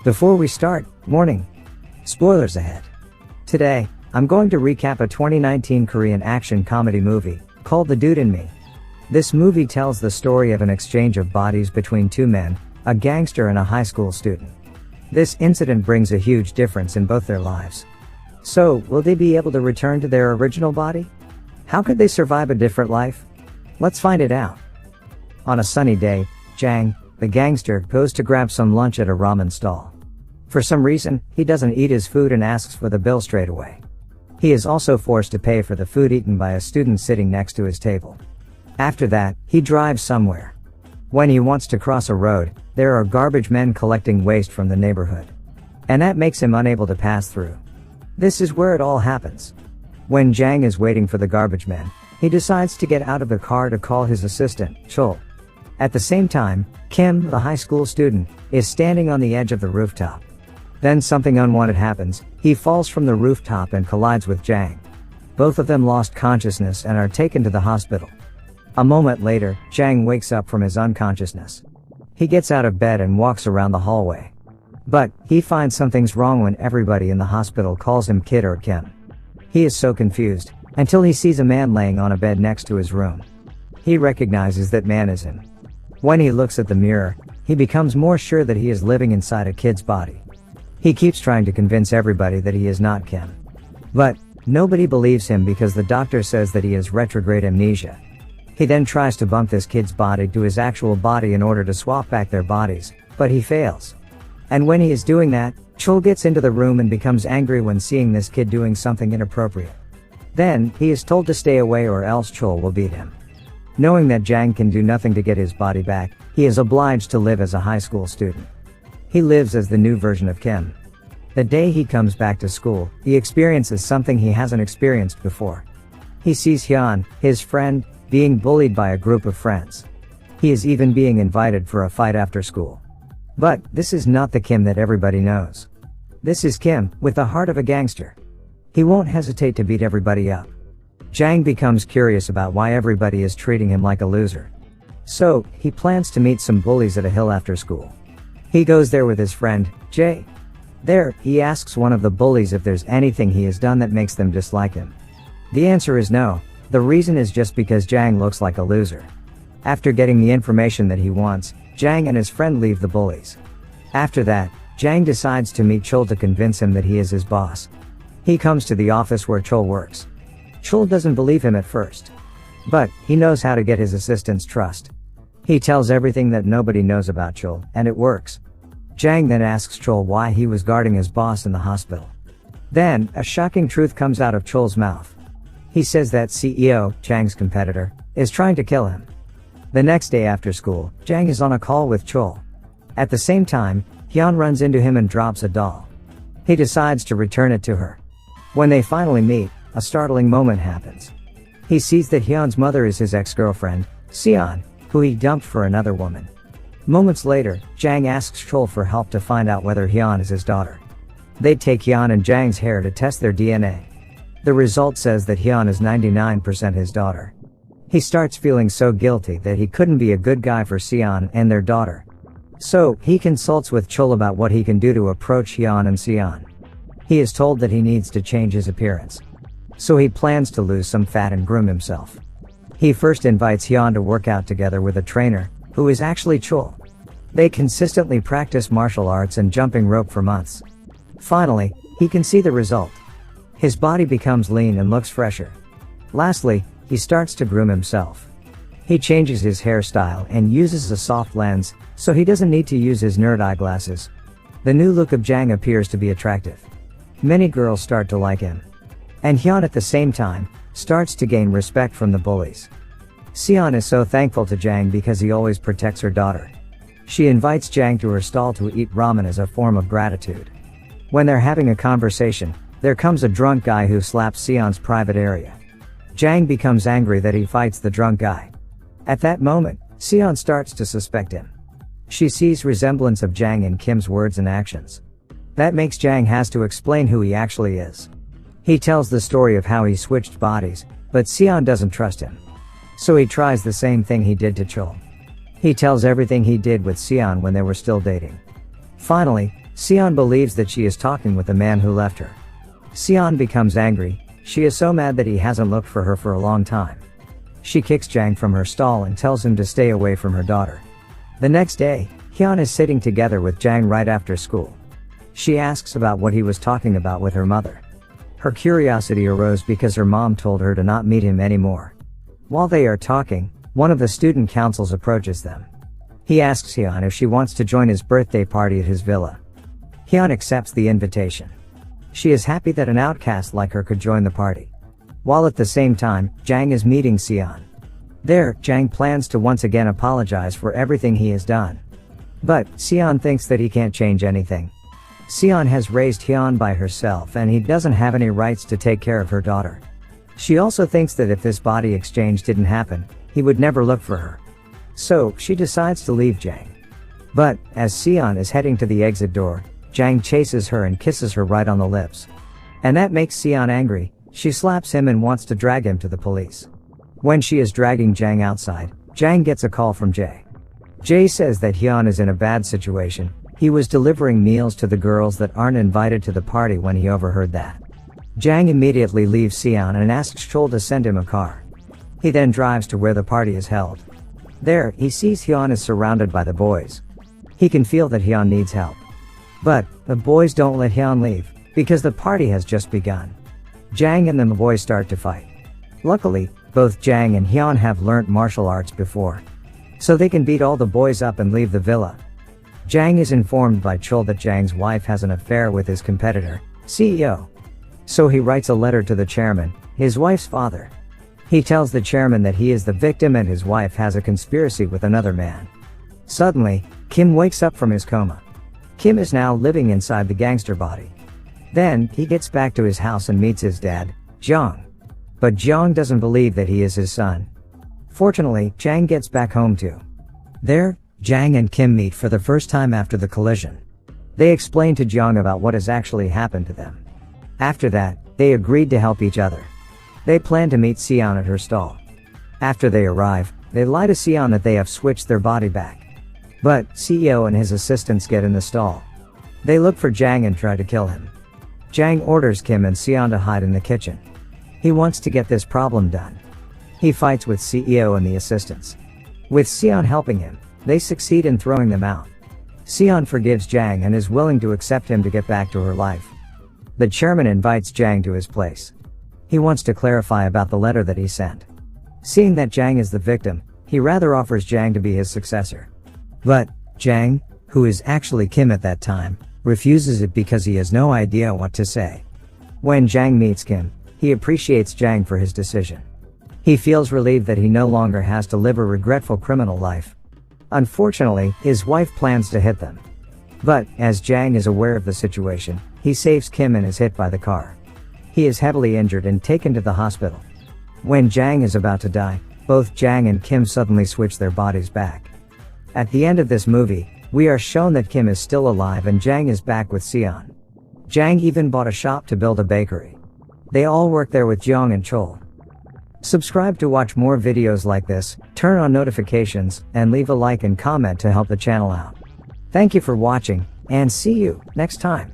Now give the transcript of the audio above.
Before we start, warning. Spoilers ahead. Today, I'm going to recap a 2019 Korean action comedy movie called The Dude in Me. This movie tells the story of an exchange of bodies between two men, a gangster and a high school student. This incident brings a huge difference in both their lives. So, will they be able to return to their original body? How could they survive a different life? Let's find it out. On a sunny day, Jang, the gangster, goes to grab some lunch at a ramen stall. For some reason, he doesn't eat his food and asks for the bill straight away. He is also forced to pay for the food eaten by a student sitting next to his table. After that, he drives somewhere. When he wants to cross a road, there are garbage men collecting waste from the neighborhood. And that makes him unable to pass through. This is where it all happens. When Jang is waiting for the garbage men, he decides to get out of the car to call his assistant, Chul. At the same time, Kim, the high school student, is standing on the edge of the rooftop. Then something unwanted happens. He falls from the rooftop and collides with Jang. Both of them lost consciousness and are taken to the hospital. A moment later, Jang wakes up from his unconsciousness. He gets out of bed and walks around the hallway. But he finds something's wrong when everybody in the hospital calls him Kid or Kim. He is so confused until he sees a man laying on a bed next to his room. He recognizes that man is him. When he looks at the mirror, he becomes more sure that he is living inside a kid's body. He keeps trying to convince everybody that he is not Kim. But nobody believes him because the doctor says that he has retrograde amnesia. He then tries to bump this kid's body to his actual body in order to swap back their bodies, but he fails. And when he is doing that, Chul gets into the room and becomes angry when seeing this kid doing something inappropriate. Then, he is told to stay away or else Chul will beat him. Knowing that Jang can do nothing to get his body back, he is obliged to live as a high school student. He lives as the new version of Kim. The day he comes back to school, he experiences something he hasn't experienced before. He sees Hyun, his friend, being bullied by a group of friends. He is even being invited for a fight after school. But this is not the Kim that everybody knows. This is Kim, with the heart of a gangster. He won't hesitate to beat everybody up. Jang becomes curious about why everybody is treating him like a loser. So, he plans to meet some bullies at a hill after school. He goes there with his friend, Jay. There, he asks one of the bullies if there's anything he has done that makes them dislike him. The answer is no. The reason is just because Jang looks like a loser. After getting the information that he wants, Jang and his friend leave the bullies. After that, Jang decides to meet Chul to convince him that he is his boss. He comes to the office where Chul works. Chul doesn't believe him at first. But, he knows how to get his assistant's trust. He tells everything that nobody knows about Chul, and it works. Jang then asks Chul why he was guarding his boss in the hospital. Then, a shocking truth comes out of Chul's mouth. He says that CEO, Jang's competitor, is trying to kill him. The next day after school, Jang is on a call with Chul. At the same time, Hyun runs into him and drops a doll. He decides to return it to her. When they finally meet, a startling moment happens. He sees that Hyun's mother is his ex-girlfriend, Seon, who he dumped for another woman. Moments later, Jang asks Chul for help to find out whether Hyun is his daughter. They take Hyun and Jang's hair to test their DNA. The result says that Hyun is 99% his daughter. He starts feeling so guilty that he couldn't be a good guy for Seon and their daughter. So, he consults with Chul about what he can do to approach Hyun and Seon. He is told that he needs to change his appearance. So he plans to lose some fat and groom himself. He first invites Hyun to work out together with a trainer, who is actually Chul. They consistently practice martial arts and jumping rope for months. Finally, he can see the result. His body becomes lean and looks fresher. Lastly, he starts to groom himself. He changes his hairstyle and uses a soft lens, so he doesn't need to use his nerd eyeglasses. The new look of Jang appears to be attractive. Many girls start to like him. And Hyun at the same time, starts to gain respect from the bullies. Seon is so thankful to Jang because he always protects her daughter. She invites Jang to her stall to eat ramen as a form of gratitude. When they're having a conversation, there comes a drunk guy who slaps Seon's private area. Jang becomes angry that he fights the drunk guy. At that moment, Seon starts to suspect him. She sees resemblance of Jang in Kim's words and actions. That makes Jang has to explain who he actually is. He tells the story of how he switched bodies, but Seon doesn't trust him. So he tries the same thing he did to Chul. He tells everything he did with Seon when they were still dating. Finally, Sion believes that she is talking with the man who left her. Sion becomes angry. She is so mad that he hasn't looked for her for a long time. She kicks Jang from her stall and tells him to stay away from her daughter. The next day, Hyun is sitting together with Jang right after school. She asks about what he was talking about with her mother. Her curiosity arose because her mom told her to not meet him anymore. While they are talking, one of the student councils approaches them. He asks Hyun if she wants to join his birthday party at his villa. Hyun accepts the invitation. She is happy that an outcast like her could join the party. While at the same time, Jang is meeting Sion. There, Jang plans to once again apologize for everything he has done. But Sion thinks that he can't change anything. Sion has raised Hyun by herself and he doesn't have any rights to take care of her daughter. She also thinks that if this body exchange didn't happen, he would never look for her. So, she decides to leave Jang. But, as Sion is heading to the exit door, Jang chases her and kisses her right on the lips. And that makes Sion angry. She slaps him and wants to drag him to the police. When she is dragging Jang outside, Jang gets a call from Jae. Jae says that Hyun is in a bad situation. He was delivering meals to the girls that aren't invited to the party when he overheard that. Jang immediately leaves Sion and asks Chol to send him a car. He then drives to where the party is held. There, he sees Hyun is surrounded by the boys. He can feel that Hyun needs help. But, the boys don't let Hyun leave, because the party has just begun. Jang and the boys start to fight. Luckily, both Jang and Hyun have learnt martial arts before. So they can beat all the boys up and leave the villa. Jang is informed by Chol that Jang's wife has an affair with his competitor, CEO. So he writes a letter to the chairman, his wife's father. He tells the chairman that he is the victim and his wife has a conspiracy with another man. Suddenly, Kim wakes up from his coma. Kim is now living inside the gangster body. Then, he gets back to his house and meets his dad, Jong. But Jong doesn't believe that he is his son. Fortunately, Jang gets back home too. There, Jang and Kim meet for the first time after the collision. They explain to Jong about what has actually happened to them. After that, they agreed to help each other. They plan to meet Sion at her stall. After they arrive, they lie to Sion that they have switched their body back. But, CEO and his assistants get in the stall. They look for Jang and try to kill him. Jang orders Kim and Sion to hide in the kitchen. He wants to get this problem done. He fights with CEO and the assistants. With Sion helping him, they succeed in throwing them out. Sion forgives Jang and is willing to accept him to get back to her life. The chairman invites Jang to his place. He wants to clarify about the letter that he sent. Seeing that Jang is the victim, he rather offers Jang to be his successor. But, Jang, who is actually Kim at that time, refuses it because he has no idea what to say. When Jang meets Kim, he appreciates Jang for his decision. He feels relieved that he no longer has to live a regretful criminal life. Unfortunately, his wife plans to hit them. But, as Jang is aware of the situation, he saves Kim and is hit by the car. He is heavily injured and taken to the hospital. When Jang is about to die, both Jang and Kim suddenly switch their bodies back. At the end of this movie, we are shown that Kim is still alive and Jang is back with Sion. Jang even bought a shop to build a bakery. They all work there with Jong and Chol. Subscribe to watch more videos like this, turn on notifications, and leave a like and comment to help the channel out. Thank you for watching, and see you next time.